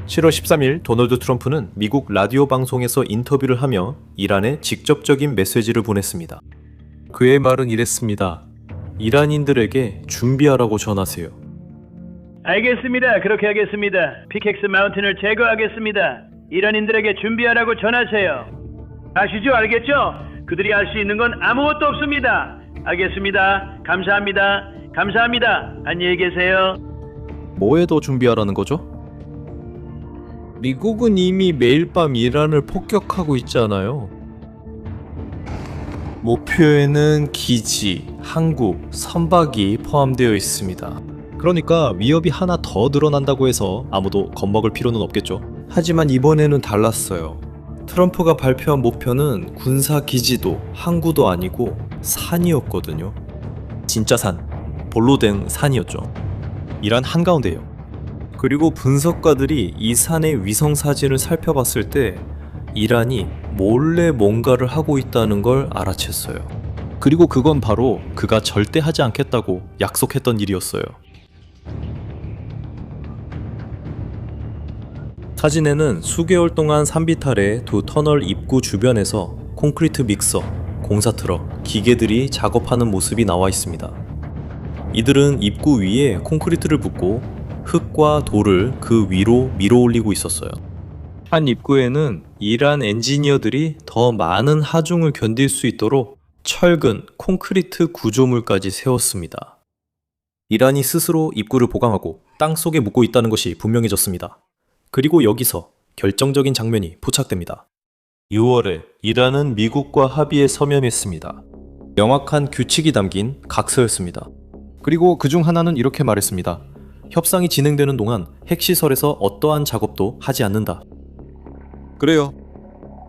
7월 13일 도널드 트럼프는 미국 라디오 방송에서 인터뷰를 하며 이란에 직접적인 메시지를 보냈습니다. 그의 말은 이랬습니다. 이란인들에게 준비하라고 전하세요. 알겠습니다. 그렇게 하겠습니다. 피켓스 마운틴을 제거하겠습니다. 이란인들에게 준비하라고 전하세요. 아시죠? 알겠죠? 그들이 할 수 있는 건 아무것도 없습니다. 알겠습니다. 감사합니다. 감사합니다. 안녕히 계세요. 뭐에 더 준비하라는 거죠? 미국은 이미 매일 밤 이란을 폭격하고 있잖아요. 목표에는 기지, 항구, 선박이 포함되어 있습니다. 그러니까 위협이 하나 더 늘어난다고 해서 아무도 겁먹을 필요는 없겠죠. 하지만 이번에는 달랐어요. 트럼프가 발표한 목표는 군사 기지도 항구도 아니고 산이었거든요. 진짜 산, 볼로 된 산이었죠. 이란 한가운데요. 그리고 분석가들이 이 산의 위성 사진을 살펴봤을 때 이란이 몰래 뭔가를 하고 있다는 걸 알아챘어요. 그리고 그건 바로 그가 절대 하지 않겠다고 약속했던 일이었어요. 사진에는 수개월 동안 산비탈의 두 터널 입구 주변에서 콘크리트 믹서, 공사 트럭, 기계들이 작업하는 모습이 나와 있습니다. 이들은 입구 위에 콘크리트를 붓고 흙과 돌을 그 위로 밀어 올리고 있었어요. 한 입구에는 이란 엔지니어들이 더 많은 하중을 견딜 수 있도록 철근, 콘크리트 구조물까지 세웠습니다. 이란이 스스로 입구를 보강하고 땅속에 묻고 있다는 것이 분명해졌습니다. 그리고 여기서 결정적인 장면이 포착됩니다. 6월에 이란은 미국과 합의에 서명했습니다. 명확한 규칙이 담긴 각서였습니다. 그리고 그중 하나는 이렇게 말했습니다. 협상이 진행되는 동안 핵시설에서 어떠한 작업도 하지 않는다. 그래요.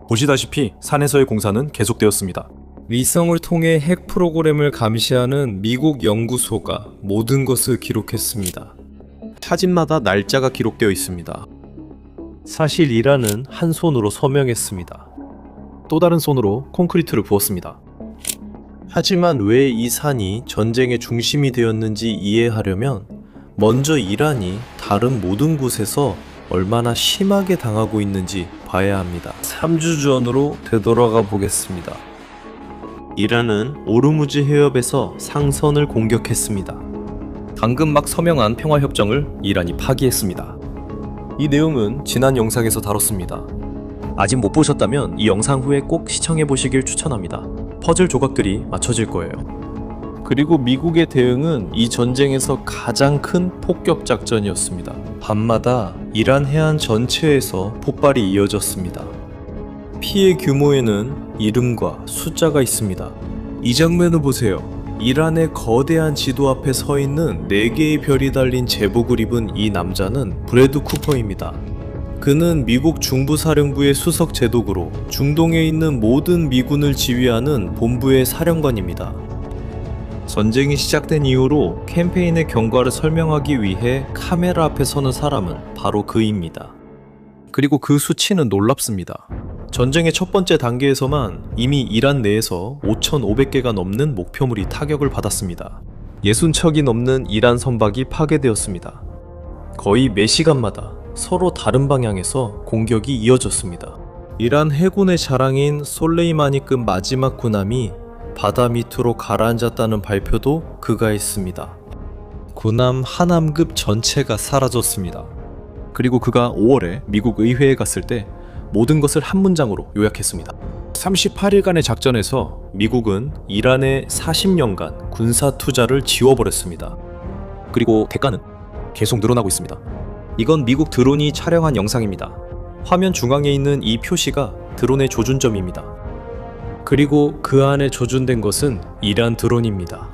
보시다시피 산에서의 공사는 계속되었습니다. 위성을 통해 핵 프로그램을 감시하는 미국 연구소가 모든 것을 기록했습니다. 사진마다 날짜가 기록되어 있습니다. 사실 이란은 한 손으로 서명했습니다. 또 다른 손으로 콘크리트를 부었습니다. 하지만 왜 이 산이 전쟁의 중심이 되었는지 이해하려면 먼저 이란이 다른 모든 곳에서 얼마나 심하게 당하고 있는지 봐야 합니다. 3주 전으로 되돌아가 보겠습니다. 이란은 오르무즈 해협에서 상선을 공격했습니다. 방금 막 서명한 평화협정을 이란이 파기했습니다. 이 내용은 지난 영상에서 다뤘습니다. 아직 못 보셨다면 이 영상 후에 꼭 시청해 보시길 추천합니다. 퍼즐 조각들이 맞춰질 거예요. 그리고 미국의 대응은 이 전쟁에서 가장 큰 폭격 작전이었습니다. 밤마다 이란 해안 전체에서 폭발이 이어졌습니다. 피해 규모에는 이름과 숫자가 있습니다. 이 장면을 보세요. 이란의 거대한 지도 앞에 서 있는 4개의 별이 달린 제복을 입은 이 남자는 브래드 쿠퍼입니다. 그는 미국 중부사령부의 수석 제독으로 중동에 있는 모든 미군을 지휘하는 본부의 사령관입니다. 전쟁이 시작된 이후로 캠페인의 경과를 설명하기 위해 카메라 앞에 서는 사람은 바로 그입니다. 그리고 그 수치는 놀랍습니다. 전쟁의 첫 번째 단계에서만 이미 이란 내에서 5,500개가 넘는 목표물이 타격을 받았습니다. 60척이 넘는 이란 선박이 파괴되었습니다. 거의 매 시간마다 서로 다른 방향에서 공격이 이어졌습니다. 이란 해군의 자랑인 솔레이마니급 마지막 군함이 바다 밑으로 가라앉았다는 발표도 그가 했습니다. 군함 하남급 전체가 사라졌습니다. 그리고 그가 5월에 미국 의회에 갔을 때 모든 것을 한 문장으로 요약했습니다. 38일간의 작전에서 미국은 이란의 40년간 군사 투자를 지워버렸습니다. 그리고 대가는 계속 늘어나고 있습니다. 이건 미국 드론이 촬영한 영상입니다. 화면 중앙에 있는 이 표시가 드론의 조준점입니다. 그리고 그 안에 조준된 것은 이란 드론입니다.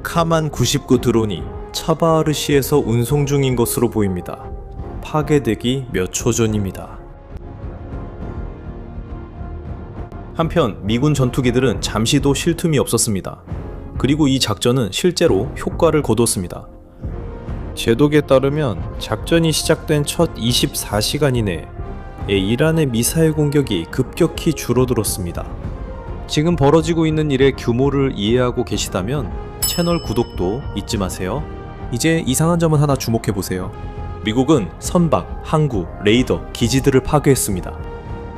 카만 99 드론이 차바하르시에서 운송 중인 것으로 보입니다. 파괴되기 몇 초 전입니다. 한편 미군 전투기들은 잠시도 쉴 틈이 없었습니다. 그리고 이 작전은 실제로 효과를 거두었습니다. 제독에 따르면 작전이 시작된 첫 24시간 이내에 이란의 미사일 공격이 급격히 줄어들었습니다. 지금 벌어지고 있는 일의 규모를 이해하고 계시다면 채널 구독도 잊지 마세요. 이제 이상한 점은 하나 주목해보세요. 미국은 선박, 항구, 레이더, 기지들을 파괴했습니다.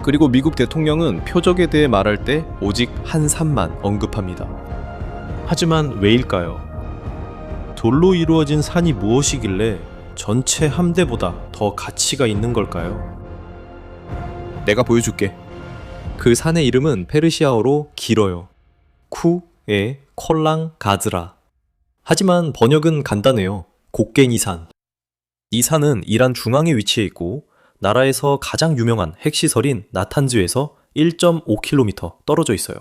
그리고 미국 대통령은 표적에 대해 말할 때 오직 한 산만 언급합니다. 하지만 왜일까요? 돌로 이루어진 산이 무엇이길래 전체 함대보다 더 가치가 있는 걸까요? 내가 보여줄게. 그 산의 이름은 페르시아어로 길어요. 쿠에 콜랑 가즈라. 하지만 번역은 간단해요. 곡괭이산. 이 산은 이란 중앙에 위치해 있고 나라에서 가장 유명한 핵시설인 나탄즈에서 1.5km 떨어져 있어요.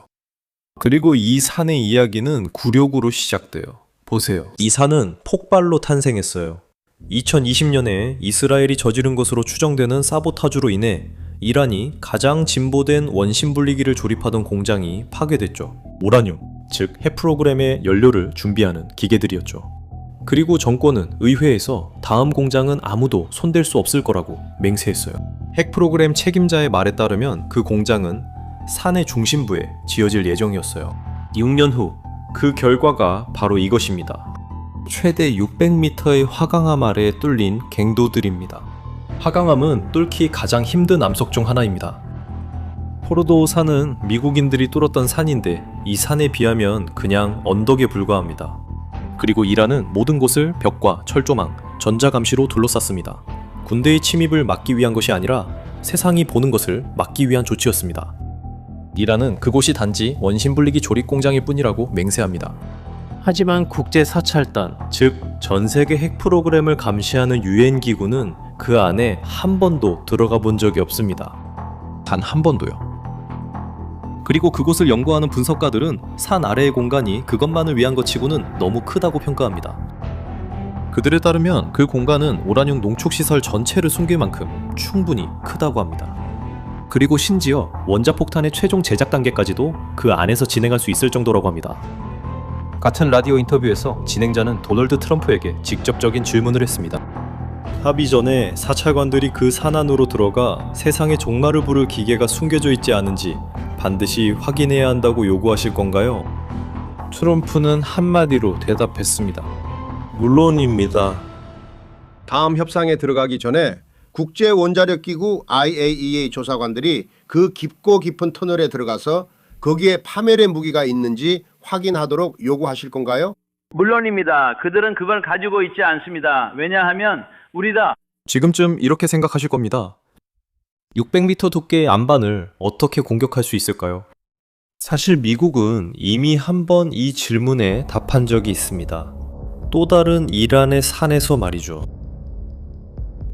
그리고 이 산의 이야기는 굴욕으로 시작돼요. 보세요. 이 산은 폭발로 탄생했어요. 2020년에 이스라엘이 저지른 것으로 추정되는 사보타주로 인해 이란이 가장 진보된 원심 분리기를 조립하던 공장이 파괴됐죠. 우라늄, 즉 핵 프로그램의 연료를 준비하는 기계들이었죠. 그리고 정권은 의회에서 다음 공장은 아무도 손댈 수 없을 거라고 맹세했어요. 핵 프로그램 책임자의 말에 따르면 그 공장은 산의 중심부에 지어질 예정이었어요. 6년 후 그 결과가 바로 이것입니다. 최대 600m의 화강암 아래에 뚫린 갱도들입니다. 화강암은 뚫기 가장 힘든 암석 중 하나입니다. 포르도 산은 미국인들이 뚫었던 산인데 이 산에 비하면 그냥 언덕에 불과합니다. 그리고 이란은 모든 곳을 벽과 철조망, 전자감시로 둘러쌌습니다. 군대의 침입을 막기 위한 것이 아니라 세상이 보는 것을 막기 위한 조치였습니다. 이란은 그곳이 단지 원심분리기 조립 공장일 뿐이라고 맹세합니다. 하지만 국제사찰단, 즉 전세계 핵 프로그램을 감시하는 유엔 기구는 그 안에 한 번도 들어가 본 적이 없습니다. 단 한 번도요. 그리고 그곳을 연구하는 분석가들은 산 아래의 공간이 그것만을 위한 것 치고는 너무 크다고 평가합니다. 그들에 따르면 그 공간은 우라늄 농축시설 전체를 숨길 만큼 충분히 크다고 합니다. 그리고 심지어 원자폭탄의 최종 제작 단계까지도 그 안에서 진행할 수 있을 정도라고 합니다. 같은 라디오 인터뷰에서 진행자는 도널드 트럼프에게 직접적인 질문을 했습니다. 합의 전에 사찰관들이 그 산 안으로 들어가 세상의 종말을 부를 기계가 숨겨져 있지 않은지 반드시 확인해야 한다고 요구하실 건가요? 트럼프는 한마디로 대답했습니다. 물론입니다. 다음 협상에 들어가기 전에 국제원자력기구 IAEA 조사관들이 그 깊고 깊은 터널에 들어가서 거기에 파멸의 무기가 있는지 확인하도록 요구하실 건가요? 물론입니다. 그들은 그걸 가지고 있지 않습니다. 왜냐하면 우리 다 지금쯤 이렇게 생각하실 겁니다. 600m 두께의 안반을 어떻게 공격할 수 있을까요? 사실 미국은 이미 한 번 이 질문에 답한 적이 있습니다. 또 다른 이란의 산에서 말이죠.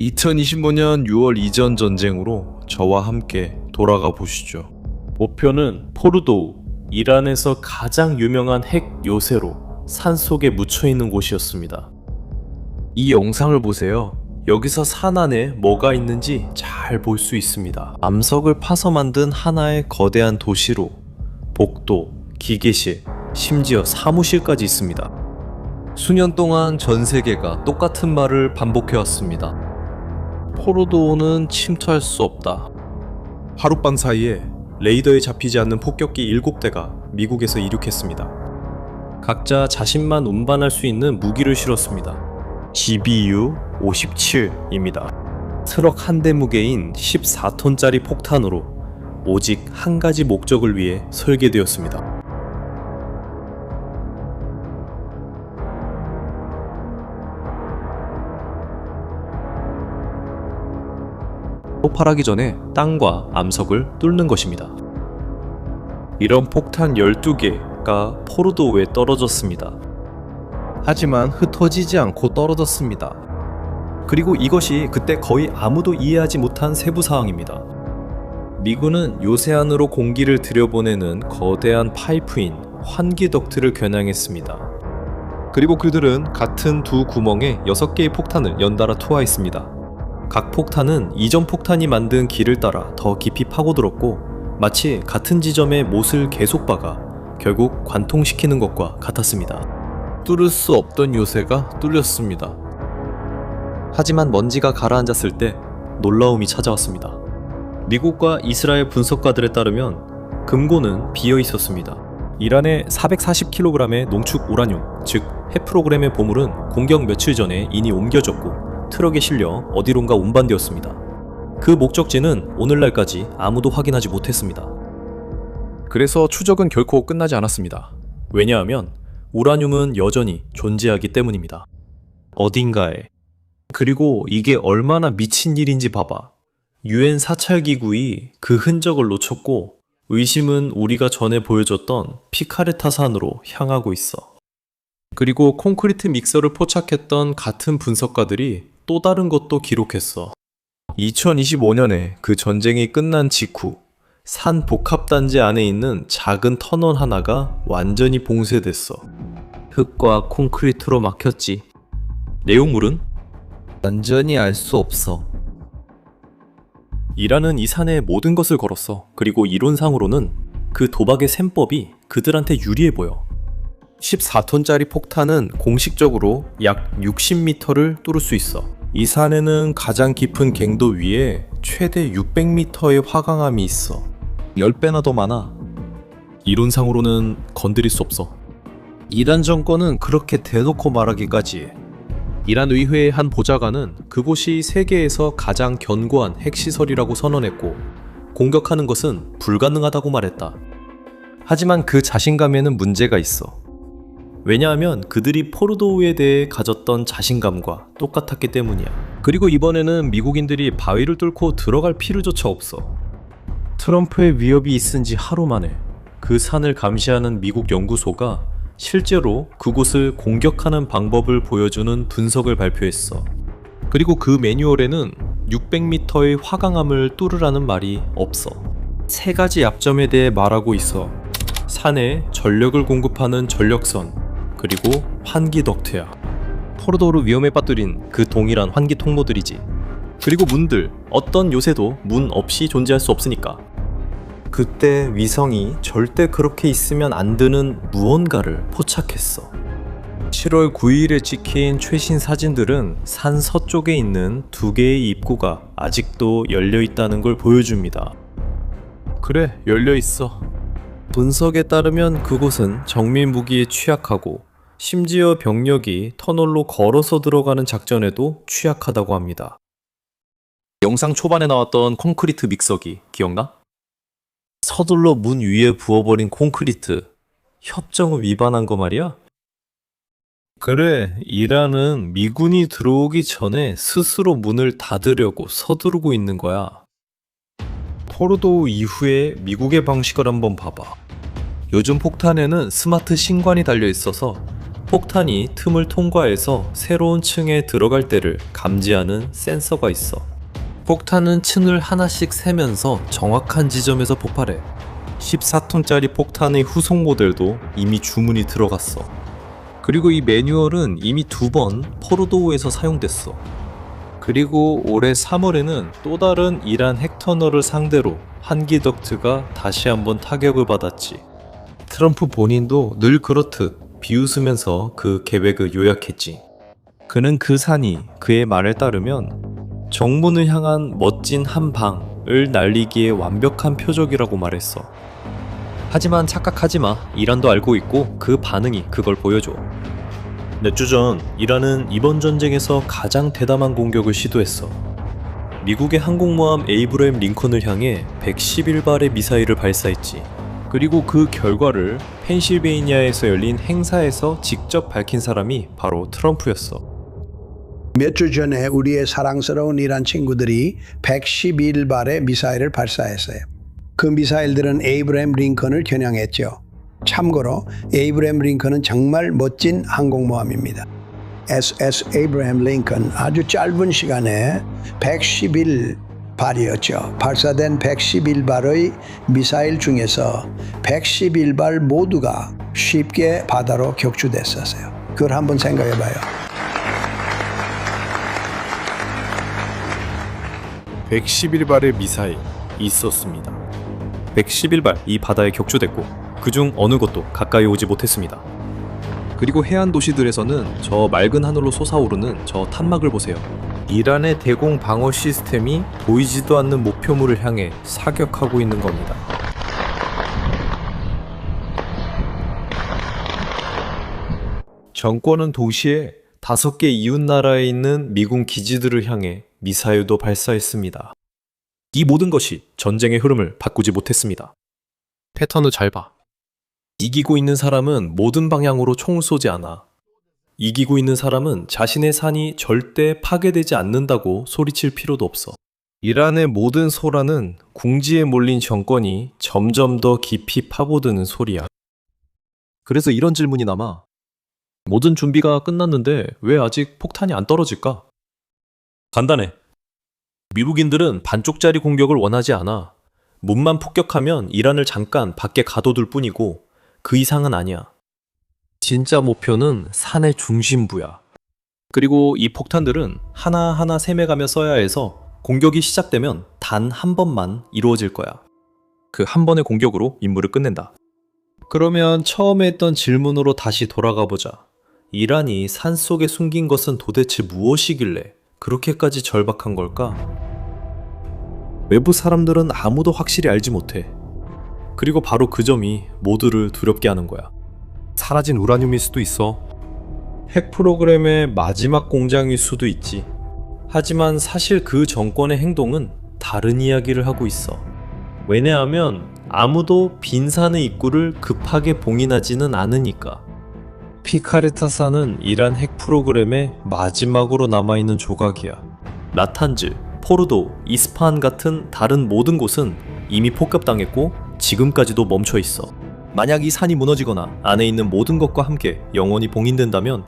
2025년 6월 이전 전쟁으로 저와 함께 돌아가 보시죠. 목표는 포르도우, 이란에서 가장 유명한 핵 요새로 산속에 묻혀있는 곳이었습니다. 이 영상을 보세요. 여기서 산 안에 뭐가 있는지 잘 볼 수 있습니다. 암석을 파서 만든 하나의 거대한 도시로 복도, 기계실, 심지어 사무실까지 있습니다. 수년 동안 전 세계가 똑같은 말을 반복해왔습니다. 포르도우는 침투할 수 없다. 하룻밤 사이에 레이더에 잡히지 않는 폭격기 7대가 미국에서 이륙했습니다. 각자 자신만 운반할 수 있는 무기를 실었습니다. GBU-57입니다. 트럭 한 대 무게인 14톤짜리 폭탄으로 오직 한 가지 목적을 위해 설계되었습니다. 폭발하기 전에 땅과 암석을 뚫는 것입니다. 이런 폭탄 12개가 포르도우에 떨어졌습니다. 하지만 흩어지지 않고 떨어졌습니다. 그리고 이것이 그때 거의 아무도 이해하지 못한 세부 사항입니다. 미군은 요새 안으로 공기를 들여보내는 거대한 파이프인 환기 덕트를 겨냥했습니다. 그리고 그들은 같은 두 구멍에 6개의 폭탄을 연달아 투하했습니다. 각 폭탄은 이전 폭탄이 만든 길을 따라 더 깊이 파고들었고 마치 같은 지점에 못을 계속 박아 결국 관통시키는 것과 같았습니다. 뚫을 수 없던 요새가 뚫렸습니다. 하지만 먼지가 가라앉았을 때 놀라움이 찾아왔습니다. 미국과 이스라엘 분석가들에 따르면 금고는 비어 있었습니다. 이란의 440kg의 농축 우라늄, 즉 핵 프로그램의 보물은 공격 며칠 전에 이미 옮겨졌고 트럭에 실려 어디론가 운반되었습니다. 그 목적지는 오늘날까지 아무도 확인하지 못했습니다. 그래서 추적은 결코 끝나지 않았습니다. 왜냐하면 우라늄은 여전히 존재하기 때문입니다. 어딘가에. 그리고 이게 얼마나 미친 일인지 봐봐. 유엔 사찰기구이 그 흔적을 놓쳤고 의심은 우리가 전에 보여줬던 피카레타 산으로 향하고 있어. 그리고 콘크리트 믹서를 포착했던 같은 분석가들이 또 다른 것도 기록했어. 2025년에 그 전쟁이 끝난 직후 산 복합단지 안에 있는 작은 터널 하나가 완전히 봉쇄됐어. 흙과 콘크리트로 막혔지. 내용물은? 완전히 알 수 없어. 이라는 이 산에 모든 것을 걸었어. 그리고 이론상으로는 그 도박의 셈법이 그들한테 유리해 보여. 14톤짜리 폭탄은 공식적으로 약 60m를 뚫을 수 있어. 이 산에는 가장 깊은 갱도 위에 최대 600m의 화강암이 있어. 10배나 더 많아. 이론상으로는 건드릴 수 없어. 이란 정권은 그렇게 대놓고 말하기까지 해. 이란 의회의 한 보좌관은 그곳이 세계에서 가장 견고한 핵시설이라고 선언했고 공격하는 것은 불가능하다고 말했다. 하지만 그 자신감에는 문제가 있어. 왜냐하면 그들이 포르도우에 대해 가졌던 자신감과 똑같았기 때문이야. 그리고 이번에는 미국인들이 바위를 뚫고 들어갈 필요조차 없어. 트럼프의 위협이 있은 지 하루 만에 그 산을 감시하는 미국 연구소가 실제로 그곳을 공격하는 방법을 보여주는 분석을 발표했어. 그리고 그 매뉴얼에는 600m의 화강암을 뚫으라는 말이 없어. 3가지 약점에 대해 말하고 있어. 산에 전력을 공급하는 전력선, 그리고 환기 덕트야. 포르도우를 위험에 빠뜨린 그 동일한 환기 통로들이지. 그리고 문들, 어떤 요새도 문 없이 존재할 수 없으니까. 그때 위성이 절대 그렇게 있으면 안 되는 무언가를 포착했어. 7월 9일에 찍힌 최신 사진들은 산 서쪽에 있는 2개의 입구가 아직도 열려 있다는 걸 보여줍니다. 그래, 열려 있어. 분석에 따르면 그곳은 정밀 무기에 취약하고 심지어 병력이 터널로 걸어서 들어가는 작전에도 취약하다고 합니다. 영상 초반에 나왔던 콘크리트 믹서기 기억나? 서둘러 문 위에 부어버린 콘크리트. 협정을 위반한 거 말이야? 그래, 이란은 미군이 들어오기 전에 스스로 문을 닫으려고 서두르고 있는 거야. 포르도우 이후에 미국의 방식을 한번 봐봐. 요즘 폭탄에는 스마트 신관이 달려 있어서 폭탄이 틈을 통과해서 새로운 층에 들어갈 때를 감지하는 센서가 있어. 폭탄은 층을 하나씩 세면서 정확한 지점에서 폭발해. 14톤짜리 폭탄의 후속 모델도 이미 주문이 들어갔어. 그리고 이 매뉴얼은 이미 2번 포르도우에서 사용됐어. 그리고 올해 3월에는 또 다른 이란 핵터널을 상대로 환기 덕트가 다시 한번 타격을 받았지. 트럼프 본인도 늘 그렇듯 비웃으면서 그 계획을 요약했지. 그는 그 산이 그의 말에 따르면 정문을 향한 멋진 한 방을 날리기에 완벽한 표적이라고 말했어. 하지만 착각하지 마. 이란도 알고 있고 그 반응이 그걸 보여줘. 몇 주 전 이란은 이번 전쟁에서 가장 대담한 공격을 시도했어. 미국의 항공모함 에이브러햄 링컨을 향해 111발의 미사일을 발사했지. 그리고 그 결과를 펜실베이니아에서 열린 행사에서 직접 밝힌 사람이 바로 트럼프였어. 몇 주 전에 우리의 사랑스러운 이란 친구들이 111발의 미사일을 발사했어요. 그 미사일들은 에이브러햄 링컨을 겨냥했죠. 참고로 에이브러햄 링컨은 정말 멋진 항공모함입니다. SS 에이브러햄 링컨 아주 짧은 시간에 111발이었죠. 발사된 111발의 미사일 중에서 111발 모두가 쉽게 바다로 격추됐었어요. 그걸 한번 생각해봐요. 111발의 미사일 있었습니다. 111발 이 바다에 격추됐고 그중 어느 것도 가까이 오지 못했습니다. 그리고 해안 도시들에서는 저 맑은 하늘로 솟아오르는 저 탄막을 보세요. 이란의 대공 방어 시스템이 보이지도 않는 목표물을 향해 사격하고 있는 겁니다. 정권은 동시에 5개 이웃 나라에 있는 미군 기지들을 향해 미사일도 발사했습니다. 이 모든 것이 전쟁의 흐름을 바꾸지 못했습니다. 패턴을 잘 봐. 이기고 있는 사람은 모든 방향으로 총을 쏘지 않아. 이기고 있는 사람은 자신의 산이 절대 파괴되지 않는다고 소리칠 필요도 없어. 이란의 모든 소란은 궁지에 몰린 정권이 점점 더 깊이 파고드는 소리야. 그래서 이런 질문이 남아. 모든 준비가 끝났는데 왜 아직 폭탄이 안 떨어질까? 간단해. 미국인들은 반쪽짜리 공격을 원하지 않아. 문만 폭격하면 이란을 잠깐 밖에 가둬둘 뿐이고 그 이상은 아니야. 진짜 목표는 산의 중심부야. 그리고 이 폭탄들은 하나하나 세매가며 써야 해서 공격이 시작되면 단 한 번만 이루어질 거야. 그 한 번의 공격으로 임무를 끝낸다. 그러면 처음에 했던 질문으로 다시 돌아가 보자. 이란이 산속에 숨긴 것은 도대체 무엇이길래 그렇게까지 절박한 걸까? 외부 사람들은 아무도 확실히 알지 못해. 그리고 바로 그 점이 모두를 두렵게 하는 거야. 사라진 우라늄일 수도 있어. 핵 프로그램의 마지막 공장일 수도 있지. 하지만 사실 그 정권의 행동은 다른 이야기를 하고 있어. 왜냐하면 아무도 빈산의 입구를 급하게 봉인하지는 않으니까. 피카르타산은 이란 핵 프로그램의 마지막으로 남아있는 조각이야. 나탄즈, 포르도, 이스파한 같은 다른 모든 곳은 이미 폭격당했고 지금까지도 멈춰 있어. 만약 이 산이 무너지거나 안에 있는 모든 것과 함께 영원히 봉인된다면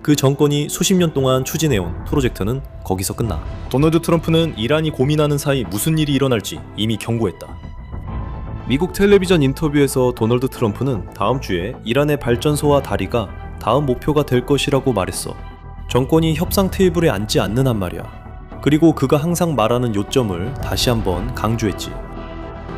그 정권이 수십 년 동안 추진해온 프로젝트는 거기서 끝나. 도널드 트럼프는 이란이 고민하는 사이 무슨 일이 일어날지 이미 경고했다. 미국 텔레비전 인터뷰에서 도널드 트럼프는 다음 주에 이란의 발전소와 다리가 다음 목표가 될 것이라고 말했어. 정권이 협상 테이블에 앉지 않는 한 말이야. 그리고 그가 항상 말하는 요점을 다시 한번 강조했지.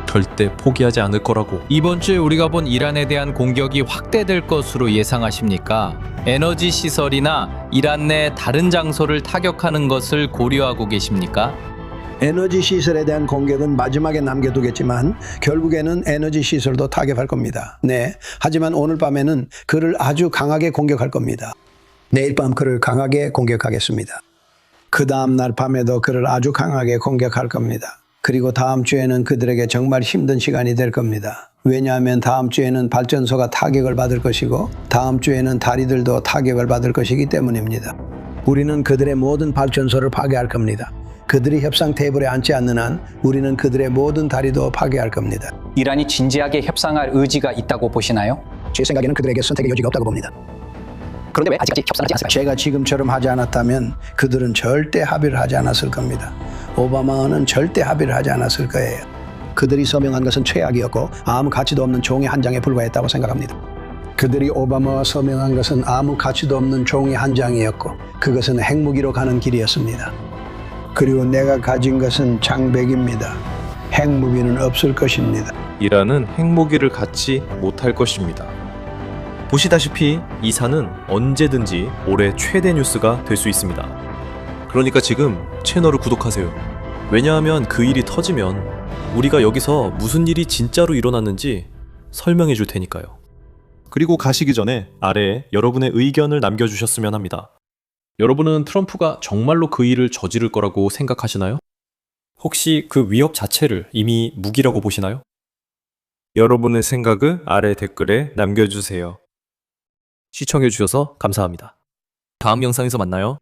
절대 포기하지 않을 거라고. 이번 주에 우리가 본 이란에 대한 공격이 확대될 것으로 예상하십니까? 에너지 시설이나 이란 내 다른 장소를 타격하는 것을 고려하고 계십니까? 에너지 시설에 대한 공격은 마지막에 남겨두겠지만 결국에는 에너지 시설도 타격할 겁니다. 네, 하지만 오늘 밤에는 그를 아주 강하게 공격할 겁니다. 내일 밤 그를 강하게 공격하겠습니다. 그 다음 날 밤에도 그를 아주 강하게 공격할 겁니다. 그리고 다음 주에는 그들에게 정말 힘든 시간이 될 겁니다. 왜냐하면 다음 주에는 발전소가 타격을 받을 것이고 다음 주에는 다리들도 타격을 받을 것이기 때문입니다. 우리는 그들의 모든 발전소를 파괴할 겁니다. 그들이 협상 테이블에 앉지 않는 한 우리는 그들의 모든 다리도 파괴할 겁니다. 이란이 진지하게 협상할 의지가 있다고 보시나요? 제 생각에는 그들에게 선택의 여지가 없다고 봅니다. 그런데 왜 아직까지 협상하지 않았을까요? 제가 지금처럼 하지 않았다면 그들은 절대 합의를 하지 않았을 겁니다. 오바마는 절대 합의를 하지 않았을 거예요. 그들이 서명한 것은 최악이었고 아무 가치도 없는 종이 한 장에 불과했다고 생각합니다. 그들이 오바마와 서명한 것은 아무 가치도 없는 종이 한 장이었고 그것은 핵무기로 가는 길이었습니다. 그리고 내가 가진 것은 장백입니다. 핵무기는 없을 것입니다. 이란은 핵무기를 갖지 못할 것입니다. 보시다시피 이 산은 언제든지 올해 최대 뉴스가 될 수 있습니다. 그러니까 지금 채널을 구독하세요. 왜냐하면 그 일이 터지면 우리가 여기서 무슨 일이 진짜로 일어났는지 설명해 줄 테니까요. 그리고 가시기 전에 아래에 여러분의 의견을 남겨주셨으면 합니다. 여러분은 트럼프가 정말로 그 일을 저지를 거라고 생각하시나요? 혹시 그 위협 자체를 이미 무기라고 보시나요? 여러분의 생각을 아래 댓글에 남겨주세요. 시청해주셔서 감사합니다. 다음 영상에서 만나요.